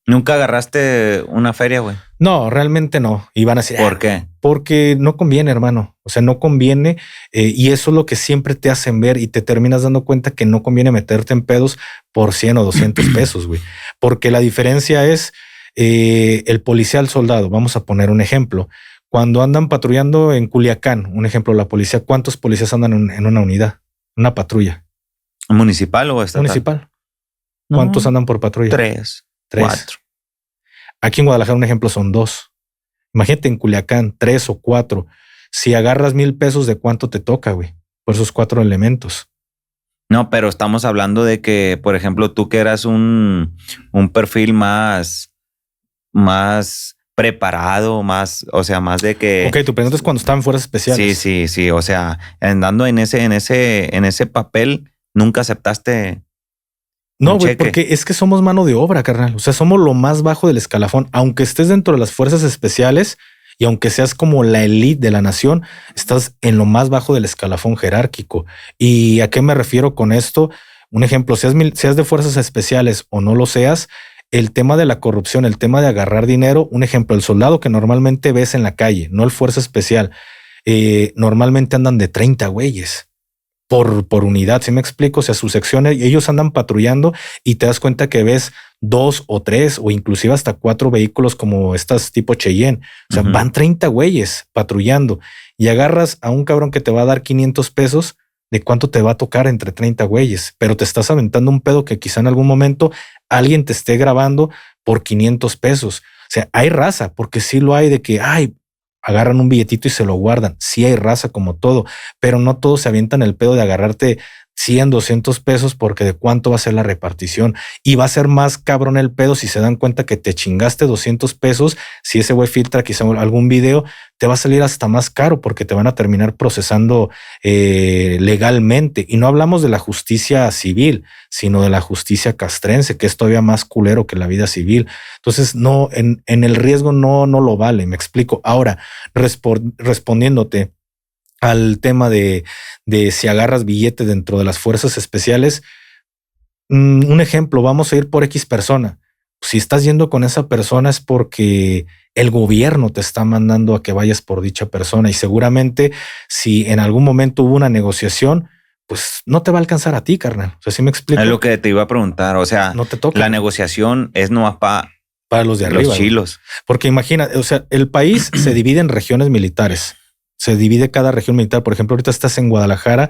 ¿Nunca agarraste una feria, güey? No, realmente no. Y van a decir, ¿Por qué? Porque no conviene, hermano. O sea, no conviene. Y eso es lo que siempre te hacen ver y te terminas dando cuenta que no conviene meterte en pedos por 100 o 200 pesos, güey. Porque la diferencia es el policía al soldado. Vamos a poner un ejemplo. Cuando andan patrullando en Culiacán, un ejemplo, la policía, ¿cuántos policías andan en una unidad? Una patrulla. ¿Municipal o estatal? Municipal. No, ¿Cuántos andan por patrulla? 3, 4. Aquí en Guadalajara, un ejemplo, son 2. Imagínate en Culiacán, 3 o 4. Si agarras 1,000 pesos, ¿de cuánto te toca, güey? Por esos 4 elementos. No, pero estamos hablando de que, por ejemplo, tú que eras un perfil más preparado, o sea, más de que... Ok, tu pregunta es cuando estaban fuerzas especiales. Sí. O sea, andando en ese papel, nunca aceptaste. No, güey, porque es que somos mano de obra, carnal. O sea, somos lo más bajo del escalafón. Aunque estés dentro de las fuerzas especiales y aunque seas como la élite de la nación, estás en lo más bajo del escalafón jerárquico. ¿Y a qué me refiero con esto? Un ejemplo, seas de fuerzas especiales o no lo seas, el tema de la corrupción, el tema de agarrar dinero, un ejemplo, el soldado que normalmente ves en la calle, no el fuerza especial, normalmente andan de 30 güeyes por unidad, ¿sí me explico? O sea, sus secciones, ellos andan patrullando y te das cuenta que ves 2 o 3 o inclusive hasta 4 vehículos como estas tipo Cheyenne. O sea, van 30 güeyes patrullando y agarras a un cabrón que te va a dar 500 pesos. ¿De cuánto te va a tocar entre 30 güeyes? Pero te estás aventando un pedo que quizá en algún momento alguien te esté grabando por 500 pesos. O sea, hay raza, porque sí lo hay de que, agarran un billetito y se lo guardan. Sí hay raza como todo, pero no todos se avientan el pedo de agarrarte 100, 200 pesos porque de cuánto va a ser la repartición. Y va a ser más cabrón el pedo si se dan cuenta que te chingaste 200 pesos. Si ese güey filtra quizá algún video, te va a salir hasta más caro porque te van a terminar procesando legalmente. Y no hablamos de la justicia civil, sino de la justicia castrense, que es todavía más culero que la vida civil. Entonces, no, en el riesgo no lo vale, me explico. Ahora, respondiéndote al tema de si agarras billete dentro de las fuerzas especiales, un ejemplo, vamos a ir por X persona. Si estás yendo con esa persona es porque el gobierno te está mandando a que vayas por dicha persona y seguramente si en algún momento hubo una negociación, pues no te va a alcanzar a ti, carnal. O sea, ¿sí me explico? Es lo que te iba a preguntar. O sea, no te toca. La negociación es nomás para los de arriba. Los chilos. Porque imagina, o sea, el país se divide en regiones militares. Se divide cada región militar. Por ejemplo, ahorita estás en Guadalajara,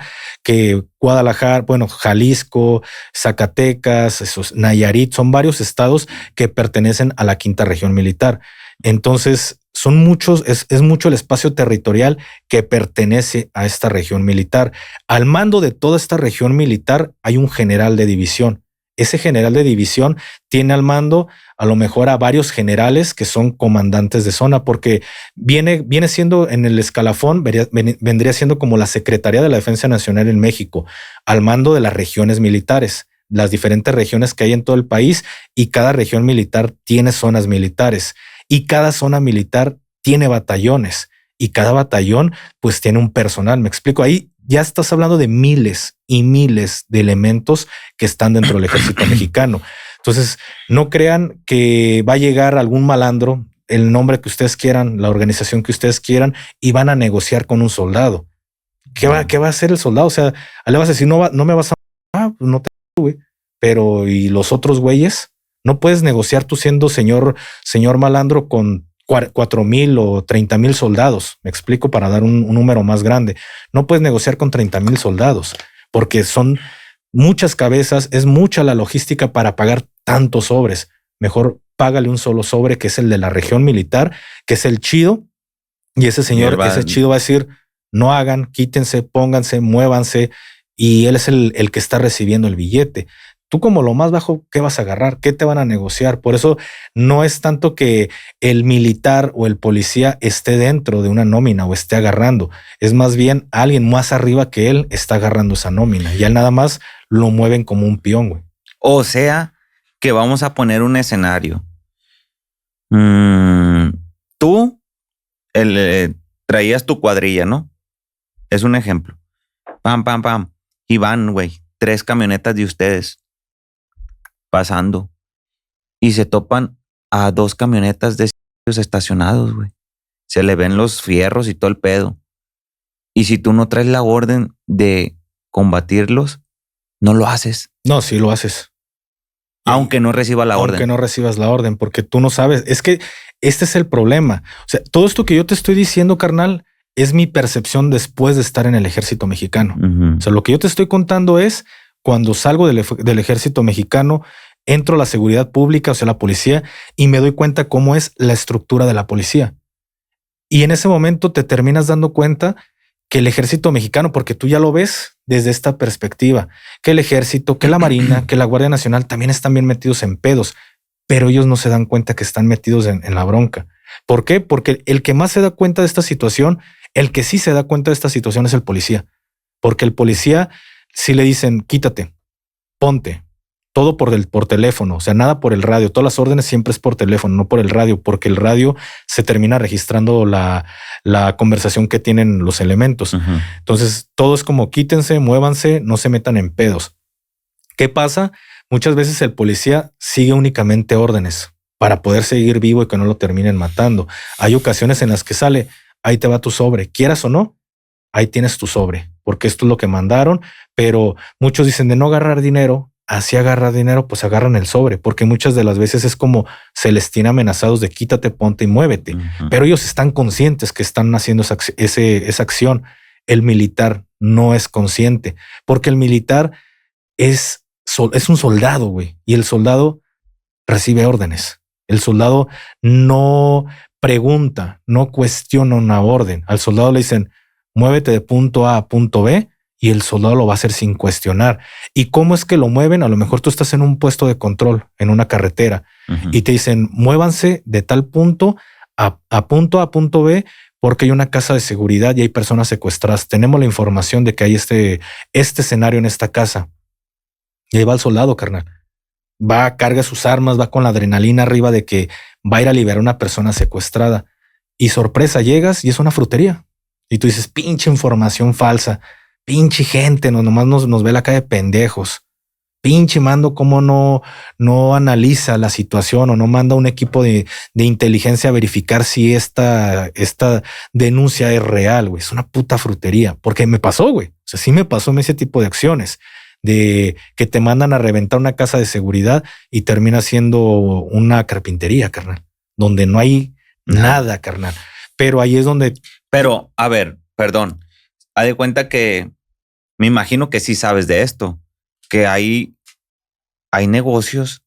Jalisco, Zacatecas, Nayarit, son varios estados que pertenecen a la quinta región militar. Entonces, son muchos, es mucho el espacio territorial que pertenece a esta región militar. Al mando de toda esta región militar hay un general de división. Ese general de división tiene al mando a lo mejor a varios generales que son comandantes de zona, porque viene siendo en el escalafón, vendría siendo como la Secretaría de la Defensa Nacional en México, al mando de las regiones militares, las diferentes regiones que hay en todo el país, y cada región militar tiene zonas militares y cada zona militar tiene batallones y cada batallón pues tiene un personal. Me explico, ahí ya estás hablando de miles y miles de elementos que están dentro del ejército mexicano. Entonces, no crean que va a llegar algún malandro, el nombre que ustedes quieran, la organización que ustedes quieran, y van a negociar con un soldado. ¿Qué va a hacer el soldado? O sea, le vas a decir, no me vas a... pues no te... güey. Pero, ¿y los otros güeyes? No puedes negociar tú siendo señor malandro con 4,000 o 30,000 soldados. Me explico para dar un número más grande. No puedes negociar con 30,000 soldados porque son muchas cabezas, es mucha la logística para pagar tantos sobres. Mejor págale un solo sobre que es el de la región militar, que es el chido. Y ese señor, ese chido va a decir, no hagan, quítense, pónganse, muévanse. Y él es el que está recibiendo el billete. Tú como lo más bajo, ¿qué vas a agarrar? ¿Qué te van a negociar? Por eso no es tanto que el militar o el policía esté dentro de una nómina o esté agarrando. Es más bien alguien más arriba que él está agarrando esa nómina y él nada más lo mueven como un peón, güey. O sea, que vamos a poner un escenario. Tú traías tu cuadrilla, ¿no? Es un ejemplo. Pam, pam, pam. Y van, güey, 3 camionetas de ustedes pasando y se topan a 2 camionetas de estacionados, güey. Se le ven los fierros y todo el pedo. Y si tú no traes la orden de combatirlos, no lo haces. No, sí lo haces. Aunque no reciba la orden. Aunque no recibas la orden, porque tú no sabes. Es que este es el problema. O sea, todo esto que yo te estoy diciendo, carnal, es mi percepción después de estar en el ejército mexicano. O sea, lo que yo te estoy contando es cuando salgo del ejército mexicano, entro a la seguridad pública, o sea, la policía, y me doy cuenta cómo es la estructura de la policía. Y en ese momento te terminas dando cuenta que el ejército mexicano, porque tú ya lo ves desde esta perspectiva, que el ejército, que la marina, que la Guardia Nacional también están bien metidos en pedos, pero ellos no se dan cuenta que están metidos en la bronca. ¿Por qué? Porque el que más se da cuenta de esta situación, el que sí se da cuenta de esta situación es el policía, porque el policía sí le dicen, quítate, ponte, todo por teléfono, o sea, nada por el radio. Todas las órdenes siempre es por teléfono, no por el radio, porque el radio se termina registrando la conversación que tienen los elementos. Entonces, todo es como quítense, muévanse, no se metan en pedos. ¿Qué pasa? Muchas veces el policía sigue únicamente órdenes para poder seguir vivo y que no lo terminen matando. Hay ocasiones en las que sale, ahí te va tu sobre, quieras o no, ahí tienes tu sobre, porque esto es lo que mandaron, pero muchos dicen de no agarrar dinero. Así agarra dinero, pues agarran el sobre, porque muchas de las veces es como se les tiene amenazados de quítate, ponte y muévete. Pero ellos están conscientes que están haciendo esa acción. El militar no es consciente, porque el militar es un soldado, güey, y el soldado recibe órdenes. El soldado no pregunta, no cuestiona una orden. Al soldado le dicen, muévete de punto A a punto B, y el soldado lo va a hacer sin cuestionar. ¿Y cómo es que lo mueven? A lo mejor tú estás en un puesto de control, en una carretera, y te dicen, muévanse de tal punto a punto A a punto B, porque hay una casa de seguridad y hay personas secuestradas. Tenemos la información de que hay este escenario en esta casa. Y ahí va el soldado, carnal. Va, carga sus armas, va con la adrenalina arriba de que va a ir a liberar a una persona secuestrada. Y sorpresa, llegas y es una frutería. Y tú dices, pinche información falsa. Pinche gente, nomás nos ve la cara de pendejos. Pinche mando, cómo no analiza la situación o no manda un equipo de inteligencia a verificar si esta denuncia es real, güey. Es una puta frutería. Porque me pasó, güey. O sea, sí me pasó en ese tipo de acciones. De que te mandan a reventar una casa de seguridad y termina siendo una carpintería, carnal. Donde no hay nada, carnal. Pero ahí es donde... Pero, a ver, perdón. Haz de cuenta que me imagino que sí sabes de esto, que hay negocios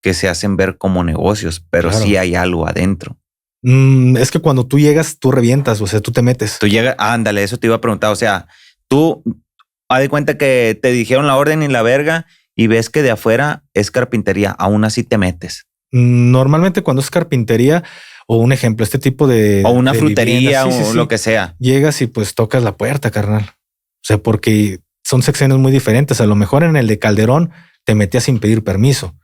que se hacen ver como negocios, pero claro, sí hay algo adentro. Es que cuando tú llegas, tú revientas, o sea, tú te metes. Tú llegas, ándale, eso te iba a preguntar. O sea, tú haz de cuenta que te dijeron la orden y la verga y ves que de afuera es carpintería, aún así te metes. Normalmente cuando es carpintería, o un ejemplo, este tipo de... O una frutería vivienda, o lo que sea. Llegas y pues tocas la puerta, carnal. O sea, porque son secciones muy diferentes. A lo mejor en el de Calderón te metías sin pedir permiso,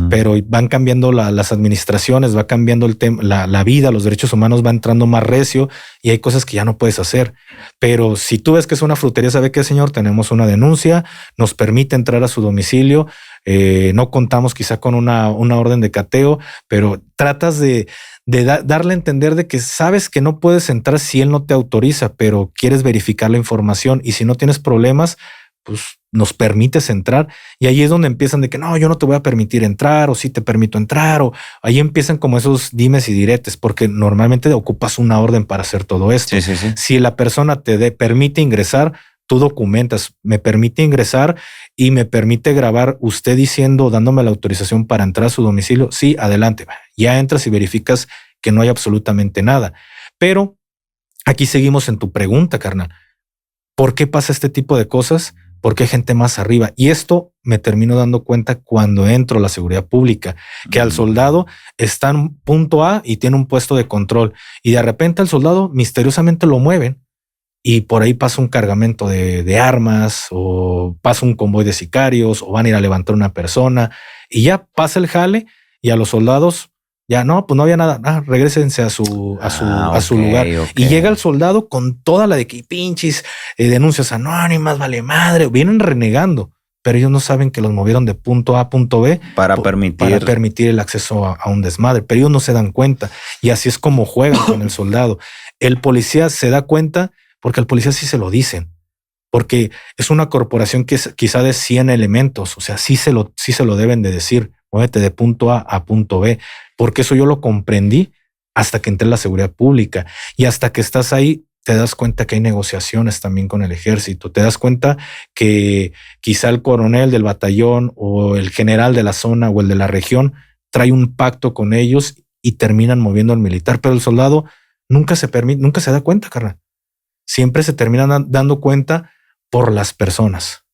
pero van cambiando las administraciones, va cambiando el tema, la vida, los derechos humanos va entrando más recio y hay cosas que ya no puedes hacer. Pero si tú ves que es una frutería, ¿sabe qué, señor? Tenemos una denuncia, nos permite entrar a su domicilio. No contamos quizá con una orden de cateo, pero tratas de darle a entender de que sabes que no puedes entrar si él no te autoriza, pero quieres verificar la información y si no tienes problemas, pues nos permites entrar. Y ahí es donde empiezan de que no, yo no te voy a permitir entrar o sí te permito entrar, o ahí empiezan como esos dimes y diretes, porque normalmente ocupas una orden para hacer todo esto. Sí. Si la persona te permite ingresar, tú documentas, me permite ingresar y me permite grabar usted diciendo, dándome la autorización para entrar a su domicilio. Sí, adelante. Ya entras y verificas que no hay absolutamente nada. Pero aquí seguimos en tu pregunta, carnal. ¿Por qué pasa este tipo de cosas? Porque hay gente más arriba. Y esto me termino dando cuenta cuando entro a la seguridad pública, que al soldado está en punto A y tiene un puesto de control. Y de repente al soldado misteriosamente lo mueven. Y por ahí pasa un cargamento de armas o pasa un convoy de sicarios o van a ir a levantar una persona y ya pasa el jale y a los soldados ya no, pues no había nada. Regrésense a su lugar. Okay. Y llega el soldado con toda la de que pinches denuncias anónimas, vale madre, vienen renegando. pero ellos no saben que los movieron de punto A a punto B para permitir el acceso a un desmadre, pero ellos no se dan cuenta y así es como juegan con el soldado. El policía se da cuenta porque al policía sí se lo dicen, porque es una corporación que es quizá de 100 elementos, o sea, sí se lo deben de decir, muévete de punto A a punto B, porque eso yo lo comprendí hasta que entré en la seguridad pública y hasta que estás ahí te das cuenta que hay negociaciones también con el ejército, te das cuenta que quizá el coronel del batallón o el general de la zona o el de la región trae un pacto con ellos y terminan moviendo al militar, pero el soldado nunca se da cuenta, carnal. Siempre se terminan dando cuenta por las personas.